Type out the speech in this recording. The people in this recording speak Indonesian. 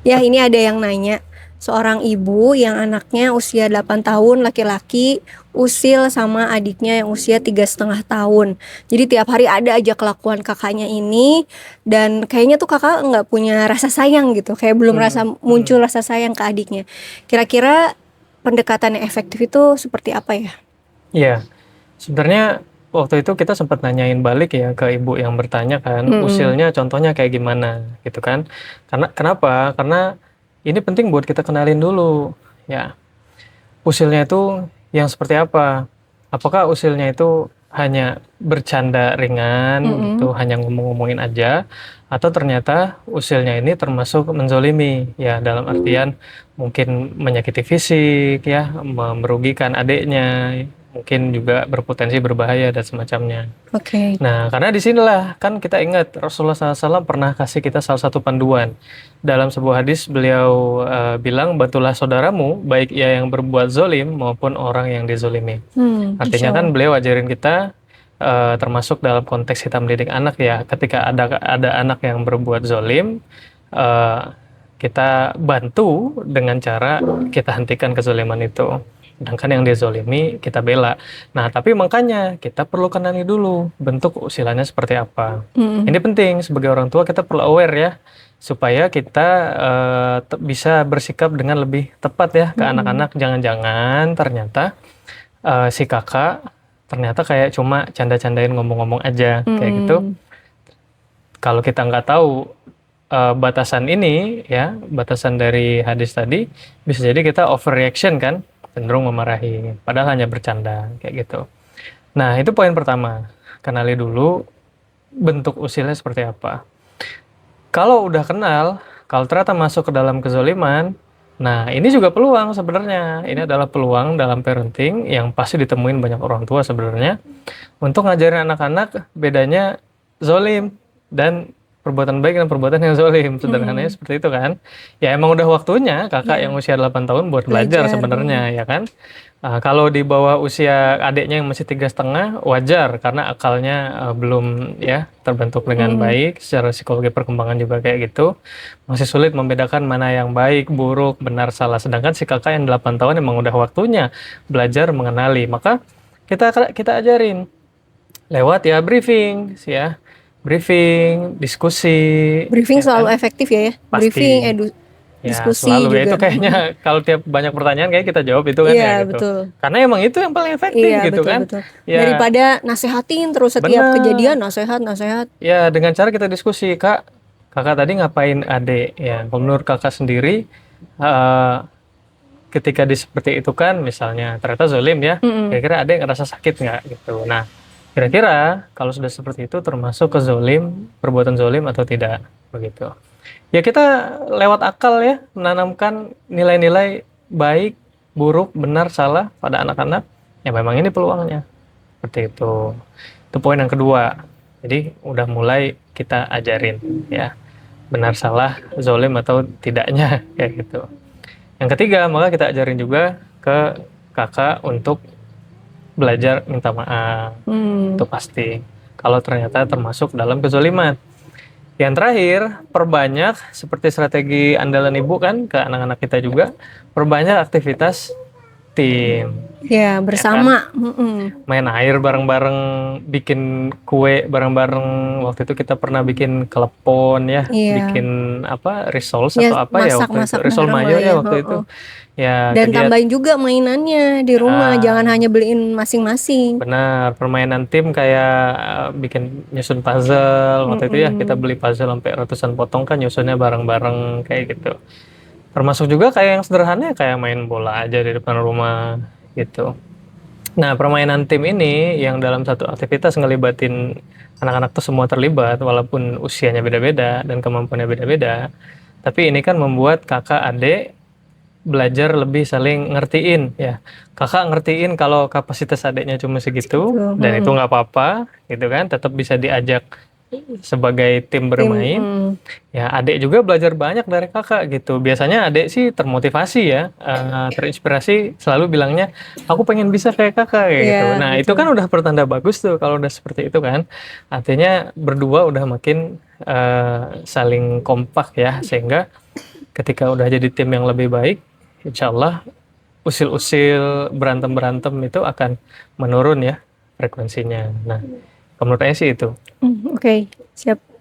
Ya, ini ada yang nanya, seorang ibu yang anaknya usia 8 tahun laki-laki usil sama adiknya yang usia 3,5 tahun. Jadi tiap hari ada aja kelakuan kakaknya ini, dan kayaknya tuh kakak nggak punya rasa sayang gitu, kayak belum muncul rasa sayang ke adiknya. Kira-kira pendekatan yang efektif itu seperti apa ya? Iya, sebenarnya waktu itu kita sempat nanyain balik ya ke ibu yang bertanya kan, Mm-mm. usilnya contohnya kayak gimana gitu kan. Kenapa? Karena ini penting buat kita kenalin dulu ya. Usilnya itu yang seperti apa? Apakah usilnya itu hanya bercanda ringan Mm-mm. gitu, hanya ngomong-ngomongin aja, atau ternyata usilnya ini termasuk menzolimi ya, dalam artian mungkin menyakiti fisik ya, merugikan adiknya, mungkin juga berpotensi berbahaya dan semacamnya. Oke. Nah, karena disinilah kan kita ingat Rasulullah SAW pernah kasih kita salah satu panduan. Dalam sebuah hadis beliau bilang, bantulah saudaramu, baik ia yang berbuat zolim maupun orang yang dizolimi. Masya Artinya kan Allah. beliau ajarin kita, termasuk dalam konteks kita mendidik anak ya, ketika ada anak yang berbuat zolim, eh, kita bantu dengan cara kita hentikan kezoliman itu. Sedangkan yang dizolimi kita bela. Nah, tapi makanya kita perlu kenali dulu bentuk usilannya seperti apa. Ini Mm-mm. penting sebagai orang tua kita perlu aware ya, supaya kita bisa bersikap dengan lebih tepat ya ke Mm-mm. anak-anak. Jangan-jangan ternyata si kakak ternyata kayak cuma canda-candain ngomong-ngomong aja kayak gitu. Mm-mm. Kalau kita nggak tahu batasan ini ya, batasan dari hadis tadi, bisa jadi kita overreaction kan, cenderung memarahi, padahal hanya bercanda kayak gitu. Nah, itu poin pertama. Kenali dulu bentuk usilnya seperti apa. Kalau udah kenal, kalau ternyata masuk ke dalam kezoliman, nah ini juga peluang sebenarnya. Ini adalah peluang dalam parenting yang pasti ditemuin banyak orang tua sebenarnya, untuk ngajarin anak-anak bedanya zolim dan perbuatan baik dan perbuatan yang zolim. Sederhananya Mm-mm. seperti itu kan. Ya emang udah waktunya kakak yang Ya, usia 8 tahun buat belajar belajar. sebenarnya ya kan. Kalau di bawah usia adiknya yang masih 3,5, wajar karena akalnya belum ya terbentuk dengan Mm-mm. baik, secara psikologi perkembangan juga kayak gitu. Masih sulit membedakan mana yang baik, buruk, benar, salah. Sedangkan si kakak yang 8 tahun emang udah waktunya belajar mengenali. Maka kita ajarin lewat ya briefing ya, briefing, diskusi Briefing ya selalu kan, efektif ya. Briefing, pasti ya diskusi selalu ya, itu juga. Mm-mm. kayaknya kalau tiap banyak pertanyaan kayak kita jawab itu kan Iya, ya gitu, betul. karena emang itu yang paling efektif Iya, gitu betul, kan betul. ya. Daripada nasehatin terus setiap kejadian, Benar nasehat, nasehat. ya, dengan cara kita diskusi, kak, kakak tadi ngapain adek ya, kalau menurut kakak sendiri, eh, ketika di seperti itu kan misalnya ternyata zolim ya, Mm-mm. kira-kira ada yang ngerasa sakit nggak gitu. Nah, kira-kira kalau sudah seperti itu termasuk ke zolim, perbuatan zolim atau tidak begitu. Ya kita lewat akal ya menanamkan nilai-nilai baik, buruk, benar, salah pada anak-anak. Ya memang ini peluangnya. Seperti itu. Itu poin yang kedua. Jadi udah mulai kita ajarin ya, benar salah, zolim atau tidaknya kayak gitu. Yang ketiga, maka kita ajarin juga ke kakak untuk belajar minta maaf. Hmm. Itu pasti. Kalau ternyata termasuk dalam kezoliman. Yang terakhir, perbanyak seperti strategi andalan ibu kan ke anak-anak kita juga, perbanyak aktivitas tim, Ya, ya kan? bersama. Mm-mm. Main air bareng-bareng, bikin kue bareng-bareng. Waktu itu kita pernah bikin klepon ya, Iya. bikin apa, risoles Ya, atau apa ya waktu itu, masak-masak risol bareng mayo lah ya ya. waktu itu. Heeh. Ya Dan kegiatan, tambahin juga mainannya di rumah, jangan hanya beliin masing-masing. benar, permainan tim kayak bikin nyusun puzzle. Waktu itu ya kita Mm-mm. beli puzzle sampai ratusan potong kan, nyusunnya bareng-bareng kayak gitu. Termasuk juga kayak yang sederhana kayak main bola aja di depan rumah gitu. Nah, permainan tim ini yang dalam satu aktivitas ngelibatin anak-anak tuh semua terlibat walaupun usianya beda-beda dan kemampuannya beda-beda. Tapi ini kan membuat kakak adik belajar lebih saling ngertiin ya. Kakak ngertiin kalau kapasitas adiknya cuma Segitu. segitu dan itu Mm. nggak apa-apa gitu kan, tetap bisa diajak sebagai tim Tim. bermain. Ya, adik juga belajar banyak dari kakak gitu. Biasanya adik sih termotivasi ya, terinspirasi, selalu bilangnya, aku pengen bisa kayak kakak kayak Iya, gitu. Nah, itu betul. kan udah pertanda bagus tuh kalau udah seperti itu kan. Artinya berdua udah makin saling kompak ya, sehingga Ketika udah jadi tim yang lebih baik, insya Allah usil-usil berantem-berantem itu akan menurun ya frekuensinya. Nah, menurut saya sih itu. Oke, siap.